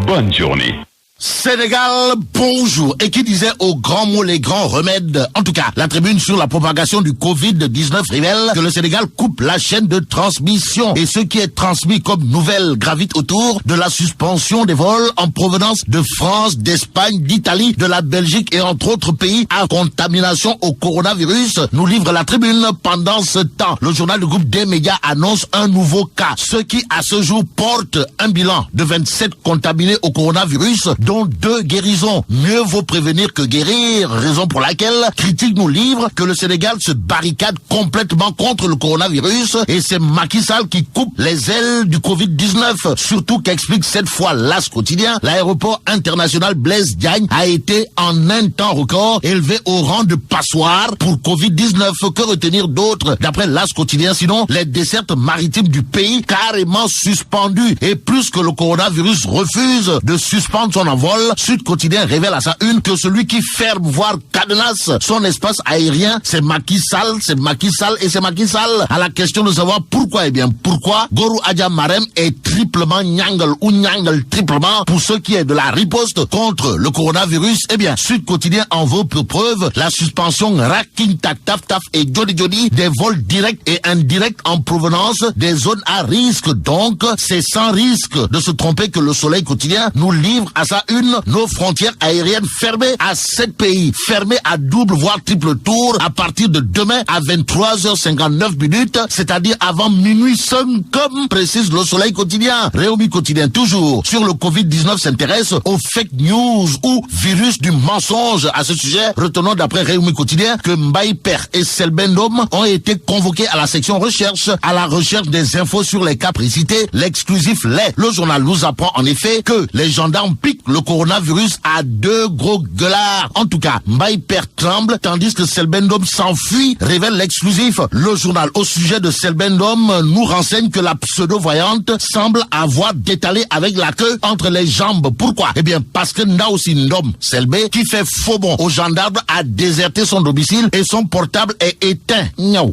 Bonne journée. Sénégal, bonjour. Et qui disait aux grands mots les grands remèdes? En tout cas, la tribune sur la propagation du Covid-19 révèle que le Sénégal coupe la chaîne de transmission. Et ce qui est transmis comme nouvelle gravite autour de la suspension des vols en provenance de France, d'Espagne, d'Italie, de la Belgique et entre autres pays à contamination au coronavirus, nous livre la tribune. Pendant ce temps, le journal du groupe des médias annonce un nouveau cas. Ce qui, à ce jour, porte un bilan de 27 contaminés au coronavirus, dont 2 guérisons. Mieux vaut prévenir que guérir, raison pour laquelle Critique nous livre que le Sénégal se barricade complètement contre le coronavirus et c'est Macky Sall qui coupe les ailes du Covid-19. Surtout qu'explique cette fois l'As quotidien, l'aéroport international Blaise Diagne a été en un temps record élevé au rang de passoire pour Covid-19. Que retenir d'autre d'après l'As quotidien, sinon les dessertes maritimes du pays carrément suspendues. Et plus que le coronavirus refuse de suspendre son envol, Sud Quotidien révèle à sa une que celui qui ferme, voire cadenasse son espace aérien, c'est Macky Sall, c'est Macky Sall et c'est Macky Sall. À la question de savoir pourquoi, eh bien, pourquoi Gorou Adja Marem est triplement nyangle ou nyangle triplement pour ce qui est de la riposte contre le coronavirus, eh bien, Sud Quotidien en veut pour preuve la suspension Raking Tak Taf Taf et Jodi Jodi des vols directs et indirects en provenance des zones à risque. Donc, c'est sans risque de se tromper que le Soleil Quotidien nous livre à sa une nos frontières aériennes fermées à 7 pays, fermées à double voire triple tour à partir de demain à 23h59, c'est-à-dire avant minuit 5, comme précise le Soleil Quotidien. Réumi Quotidien toujours sur le Covid-19 s'intéresse aux fake news ou virus du mensonge. À ce sujet, retenons d'après Réumi Quotidien que Mbaye Père et Selbendom ont été convoqués à la section recherche, à la recherche des infos sur les cas précités. L'exclusif l'est. Le journal nous apprend en effet que les gendarmes piquent le coronavirus à 2 gros gueulards. En tout cas, Mbaye Père tremble tandis que Selbendom s'enfuit, révèle l'exclusif. Le journal au sujet de Selbendom nous renseigne que la pseudo-voyante semble avoir détalé avec la queue entre les jambes. Pourquoi? Eh bien, parce que Ndaosi Ndom Selbé, qui fait faux bon aux gendarmes, a déserté son domicile et son portable est éteint.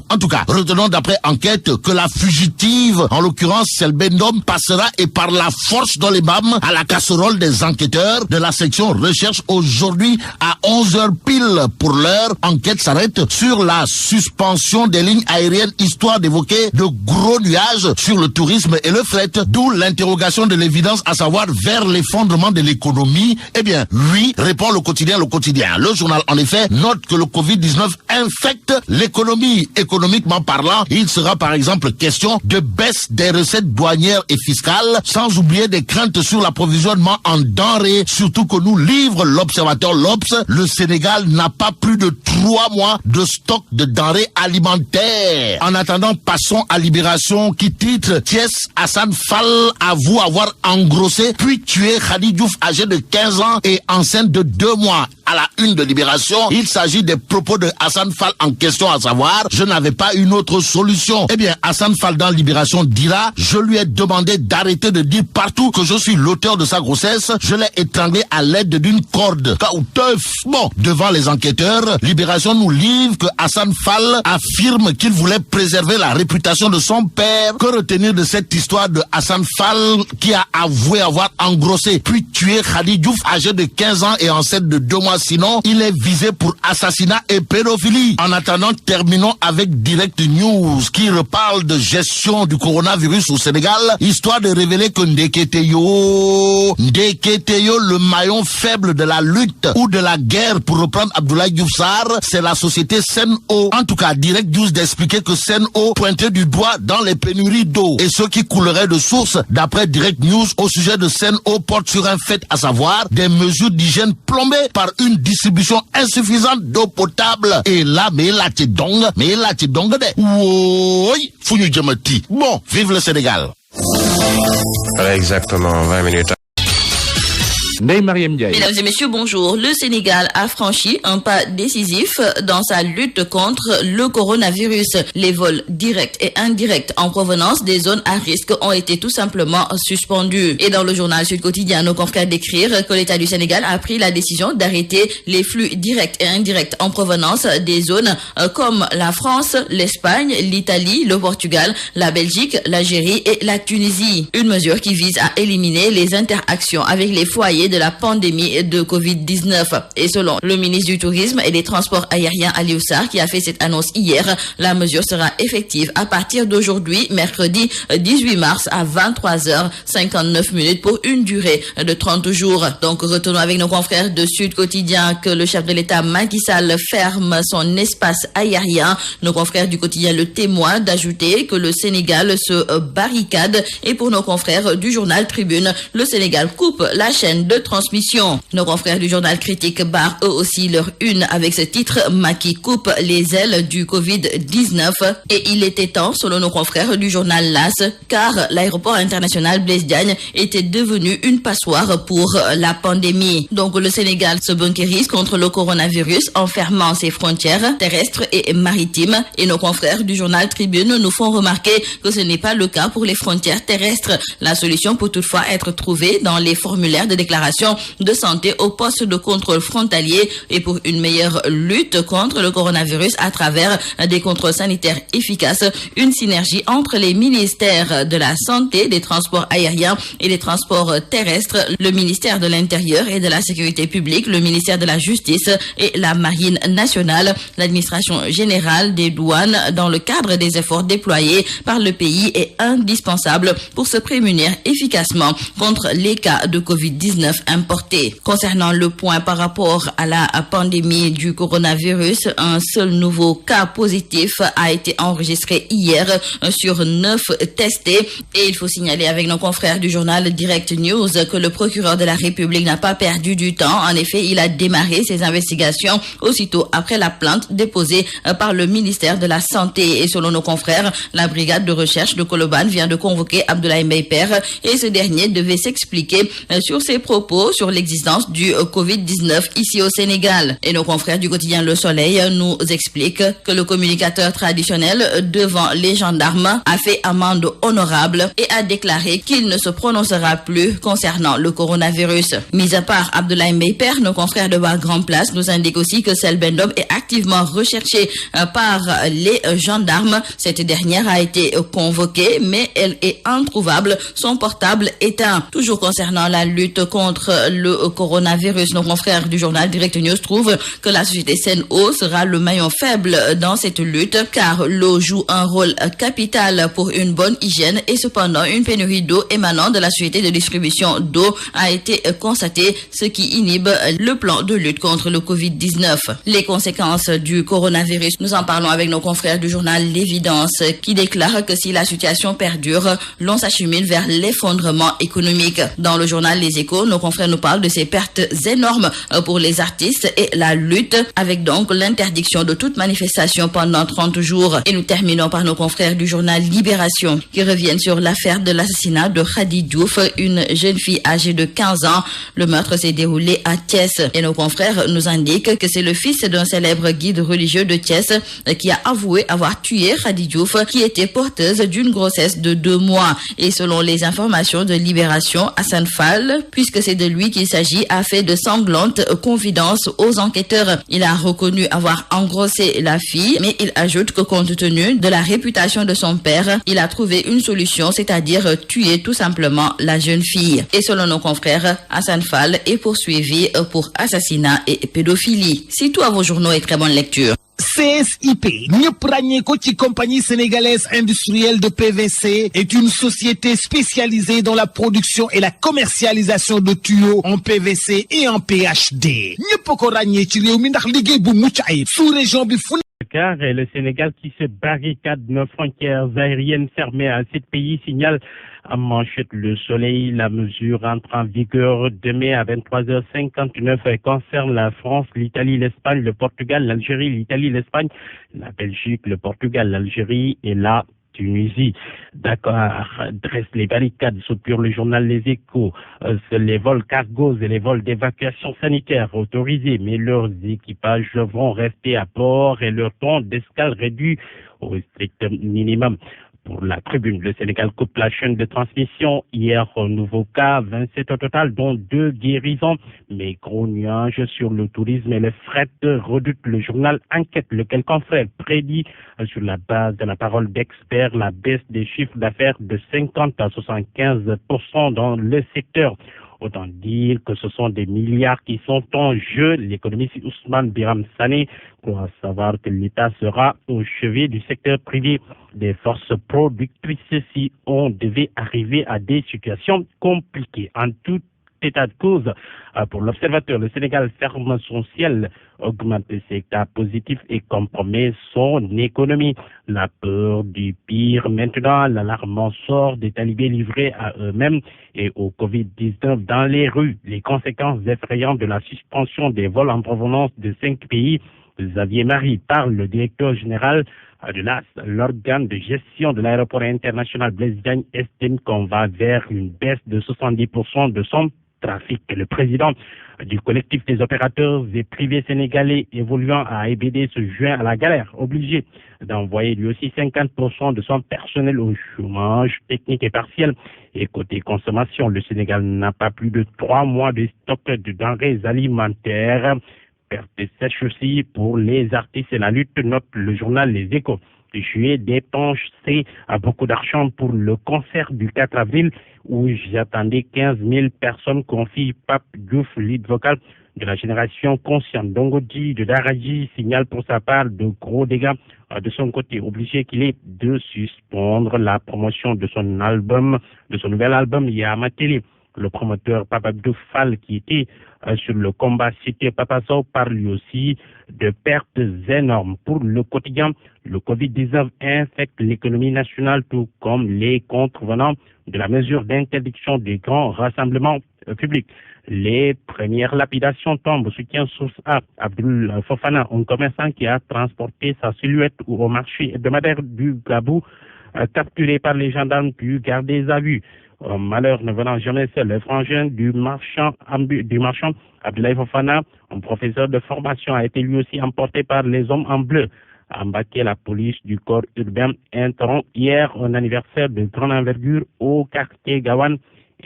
En tout cas, retenons d'après enquête que la fugitive, en l'occurrence Selbendom, passera et par la force dans les bâmes à la casserole des enquêteurs de la section recherche aujourd'hui à 11h pile. Pour l'heure, enquête s'arrête sur la suspension des lignes aériennes histoire d'évoquer de gros nuages sur le tourisme et le fret, d'où l'interrogation de l'évidence à savoir vers l'effondrement de l'économie. Eh bien, oui, répond le quotidien. Le journal, en effet, note que le Covid-19 infecte l'économie. Économiquement parlant, il sera par exemple question de baisse des recettes douanières et fiscales, sans oublier des craintes sur l'approvisionnement en denrées, surtout que nous livre l'observateur L'Obs, le Sénégal n'a pas plus de 3 mois de stock de denrées alimentaires. En attendant, passons à Libération qui titre Thiès, Hassan Fall avoue avoir engrossé puis tué Khady Diouf âgé de 15 ans et enceinte de 2 mois. À la une de Libération, il s'agit des propos de Hassan Fall en question, à savoir, je n'avais pas une autre solution. Eh bien, Hassan Fall dans Libération dira, je lui ai demandé d'arrêter de dire partout que je suis l'auteur de sa grossesse, je l'ai étranglé à l'aide d'une corde. Bon, devant les enquêteurs, Libération nous livre que Hassan Fall affirme qu'il voulait préserver la réputation de son père. Que retenir de cette histoire de Hassan Fall qui a avoué avoir engrossé puis tué Khady Diouf âgé de 15 ans et enceinte de 2 mois? Sinon, il est visé pour assassinat et pédophilie. En attendant, terminons avec Direct News qui reparle de gestion du coronavirus au Sénégal, histoire de révéler que Ndeketeyo, le maillon faible de la lutte ou de la guerre, pour reprendre Abdoulaye Diouf Sarr, c'est la société Sen'Eau. En tout cas, Direct News d'expliquer que Sen'Eau pointait du doigt dans les pénuries d'eau et ceux qui couleraient de source. D'après Direct News, au sujet de Sen'Eau porte sur un fait, à savoir des mesures d'hygiène plombées par une distribution insuffisante d'eau potable. Et là, mais là, tu donnes de. Oui, Founou Djamati. Bon, vive le Sénégal. Exactement, 20 minutes. Mariam Ndiaye. Mesdames et messieurs, bonjour. Le Sénégal a franchi un pas décisif dans sa lutte contre le coronavirus. Les vols directs et indirects en provenance des zones à risque ont été tout simplement suspendus. Et dans le journal Sud Quotidien, nos confrères décrivent que l'État du Sénégal a pris la décision d'arrêter les flux directs et indirects en provenance des zones comme la France, l'Espagne, l'Italie, le Portugal, la Belgique, l'Algérie et la Tunisie. Une mesure qui vise à éliminer les interactions avec les foyers de la pandémie de Covid-19. Et selon le ministre du Tourisme et des Transports aériens Aliou Sarr, qui a fait cette annonce hier, la mesure sera effective à partir d'aujourd'hui, mercredi 18 mars à 23h59 pour une durée de 30 jours. Donc retournons avec nos confrères de Sud Quotidien que le chef de l'État Macky Sall ferme son espace aérien. Nos confrères du quotidien Le Témoin d'ajouter que le Sénégal se barricade. Et pour nos confrères du journal Tribune, le Sénégal coupe la chaîne de transmission. Nos confrères du journal Critique barrent eux aussi leur une avec ce titre: Macky coupe les ailes du Covid-19. Et il était temps, selon nos confrères du journal LAS, car l'aéroport international Blaise Diagne était devenu une passoire pour la pandémie. Donc le Sénégal se bunkérise contre le coronavirus en fermant ses frontières terrestres et maritimes. Et nos confrères du journal Tribune nous font remarquer que ce n'est pas le cas pour les frontières terrestres. La solution peut toutefois être trouvée dans les formulaires de déclaration de santé au poste de contrôle frontalier et pour une meilleure lutte contre le coronavirus à travers des contrôles sanitaires efficaces, une synergie entre les ministères de la Santé, des Transports aériens et des Transports terrestres, le ministère de l'Intérieur et de la Sécurité publique, le ministère de la Justice et la Marine nationale, l'administration générale des douanes dans le cadre des efforts déployés par le pays est indispensable pour se prémunir efficacement contre les cas de Covid-19 importés. Concernant le point par rapport à la pandémie du coronavirus, un seul nouveau cas positif a été enregistré hier sur 9 testés. Et il faut signaler avec nos confrères du journal Direct News que le procureur de la République n'a pas perdu du temps. En effet, il a démarré ses investigations aussitôt après la plainte déposée par le ministère de la Santé. Et selon nos confrères, la brigade de recherche de Colobane vient de convoquer Abdoulaye Mbaye Père et ce dernier devait s'expliquer sur ses propos sur l'existence du Covid-19 ici au Sénégal. Et nos confrères du quotidien Le Soleil nous expliquent que le communicateur traditionnel devant les gendarmes a fait amende honorable et a déclaré qu'il ne se prononcera plus concernant le coronavirus. Mis à part Abdoulaye Mbaye Père, nos confrères de Bar Grand Place nous indiquent aussi que Selbé Ndom est activement recherchée par les gendarmes. Cette dernière a été convoquée, mais elle est introuvable, son portable éteint. Toujours concernant la lutte contre le coronavirus, nos confrères du journal Direct News trouvent que la société Sen'Eau sera le maillon faible dans cette lutte, car l'eau joue un rôle capital pour une bonne hygiène et cependant une pénurie d'eau émanant de la société de distribution d'eau a été constatée, ce qui inhibe le plan de lutte contre le Covid-19. Les conséquences du coronavirus, nous en parlons avec nos confrères du journal L'Évidence qui déclarent que si la situation perdure, l'on s'achemine vers l'effondrement économique. Dans le journal Les Échos, nos confrères nous parlent de ces pertes énormes pour les artistes et la lutte avec donc l'interdiction de toute manifestation pendant 30 jours. Et nous terminons par nos confrères du journal Libération qui reviennent sur l'affaire de l'assassinat de Khady Diouf, une jeune fille âgée de 15 ans. Le meurtre s'est déroulé à Thiès et nos confrères nous indiquent que c'est le fils d'un célèbre guide religieux de Thiès qui a avoué avoir tué Khady Diouf qui était porteuse d'une grossesse de 2 mois. Et selon les informations de Libération, Hassan Fall, puisque c'est de lui qu'il s'agit, a fait de sanglantes confidences aux enquêteurs. Il a reconnu avoir engrossé la fille, mais il ajoute que compte tenu de la réputation de son père, il a trouvé une solution, c'est-à-dire tuer tout simplement la jeune fille. Et selon nos confrères, Hassan Fall est poursuivi pour assassinat et pédophilie. C'est tout à vos journaux et très bonne lecture. CSIP ñëpp ràññee ko ci compagnie sénégalaise industrielle de PVC est une société spécialisée dans la production et la commercialisation de tuyaux en PVC et en PHD ñëpp ko ràññee ci réew mi ndax liggéey bu mucc ayib sous-région bi fu et le Sénégal qui se barricade nos frontières aériennes fermées à 7 pays signale à manchette Le Soleil. La mesure entre en vigueur demain à 23h59 et concerne la France, l'Italie, l'Espagne, le Portugal, l'Algérie, l'Italie, l'Espagne, la Belgique, le Portugal, l'Algérie et la Tunisie. Dakar dresse les barricades, saupure le journal Les Échos. Les vols cargos et les vols d'évacuation sanitaire autorisés, mais leurs équipages devront rester à port et leur temps d'escale réduit au strict minimum. Pour la tribune, le Sénégal coupe la chaîne de transmission. Hier, nouveau cas, 27 au total, dont 2 guérisons. Mais gros nuages sur le tourisme et le fret redoute le journal Enquête, lequel confrère prédit, sur la base de la parole d'experts, la baisse des chiffres d'affaires de 50 à 75% dans le secteur. Autant dire que ce sont des milliards qui sont en jeu. L'économiste Ousmane Biram Sané croit savoir que l'État sera au chevet du secteur privé des forces productrices si on devait arriver à des situations compliquées. En tout état de cause, pour l'observateur, le Sénégal ferme son ciel, augmente ses cas positifs et compromet son économie. La peur du pire maintenant, l'alarme sort des talibés livrés à eux-mêmes et au Covid-19 dans les rues. Les conséquences effrayantes de la suspension des vols en provenance de 5 pays. Xavier Marie parle, le directeur général de l'AS, l'organe de gestion de l'aéroport international Blaise Diagne, estime qu'on va vers une baisse de 70% de son trafic. Le président du collectif des opérateurs et privés sénégalais évoluant à AIBD se joint à la galère, obligé d'envoyer lui aussi 50% de son personnel au chômage technique et partiel. Et côté consommation, le Sénégal n'a pas plus de 3 mois de stock de denrées alimentaires. Perte sèche aussi pour les artistes et la lutte, note le journal Les Échos. Juillet dépensé à beaucoup d'argent pour le concert du 4 avril où j'attendais 15 000 personnes, confie Pape Diouf, lead vocal de la génération consciente. Dongodji de Daraji signale pour sa part de gros dégâts de son côté, obligé qu'il est de suspendre la promotion de son album, de son nouvel album Yama Télé. Le promoteur Papa Abdou Fall, qui était sur le combat cité Papa Sow, parle lui aussi de pertes énormes. Pour le quotidien, le Covid-19 infecte l'économie nationale, tout comme les contrevenants de la mesure d'interdiction des grands rassemblements publics. Les premières lapidations tombent. Soutien source A, Abdul Fofana, un commerçant qui a transporté sa silhouette au marché hebdomadaire du Gabou, capturé par les gendarmes puis gardé à vue. Malheur ne venant jamais seul, le frangin du marchand Abdoulaye Fofana, un professeur de formation, a été lui aussi emporté par les hommes en bleu. À Mbacké, la police du corps urbain interrompt hier un anniversaire de grande envergure au quartier Gawane,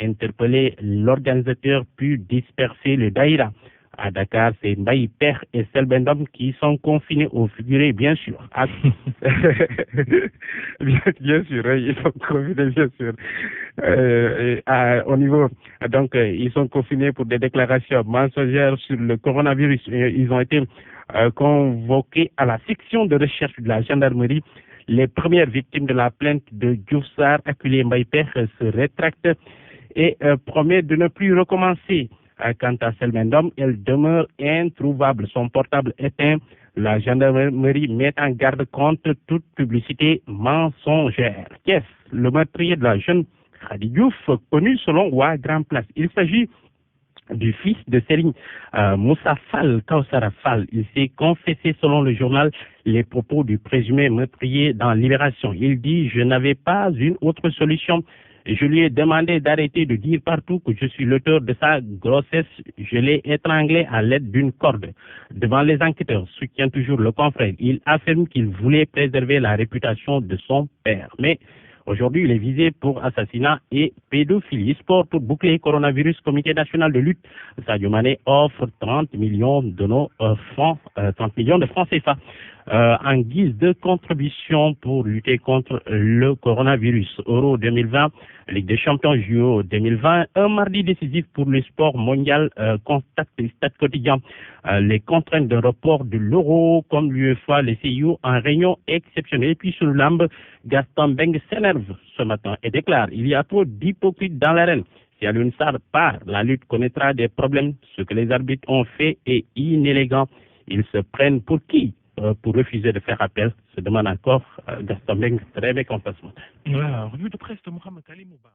interpellé l'organisateur puis dispersé le daïra. À Dakar, c'est Mbaye Père et Selbendom qui sont confinés au figuré, bien sûr. Bien sûr, ils sont confinés, bien sûr. Au niveau, donc, ils sont confinés pour des déclarations mensongères sur le coronavirus. Ils ont été convoqués à la section de recherche de la gendarmerie. Les premières victimes de la plainte de Diouf Sarr, acculé Mbaye Père, se rétractent et promet de ne plus recommencer. Quant à Selbendom, elle demeure introuvable. Son portable éteint. La gendarmerie met en garde contre toute publicité mensongère. Yes, le meurtrier de la jeune Khady Diouf, connu selon Wa Grand Place. Il s'agit du fils de Serigne Moussa Fall, Kawsara Fall. Il s'est confessé selon le journal les propos du présumé meurtrier dans Libération. Il dit « Je n'avais pas une autre solution. Je lui ai demandé d'arrêter de dire partout que je suis l'auteur de sa grossesse. Je l'ai étranglé à l'aide d'une corde. » Devant les enquêteurs, soutient toujours le confrère. Il affirme qu'il voulait préserver la réputation de son père. Mais aujourd'hui, il est visé pour assassinat et pédophilie. Sport pour boucler coronavirus, Comité national de lutte. Sadio Mané offre 30 millions de francs CFA. En guise de contribution pour lutter contre le coronavirus. Euro 2020, Ligue des champions JO 2020, un mardi décisif pour le sport mondial, constate Stade Quotidien. Les contraintes de report de l'euro, comme l'UEFA, les CIO, en réunion exceptionnelle. Et puis sur le lambe, Gaston Beng s'énerve ce matin et déclare: il y a trop d'hypocrites dans l'arène. Si Alioune Sarr part, la lutte connaîtra des problèmes. Ce que les arbitres ont fait est inélégant. Ils se prennent pour qui? Pour refuser de faire appel, se demande encore Gaston Beng, très mécontent ce matin. Voilà, revue de presse de Mohamed Ali Mouba.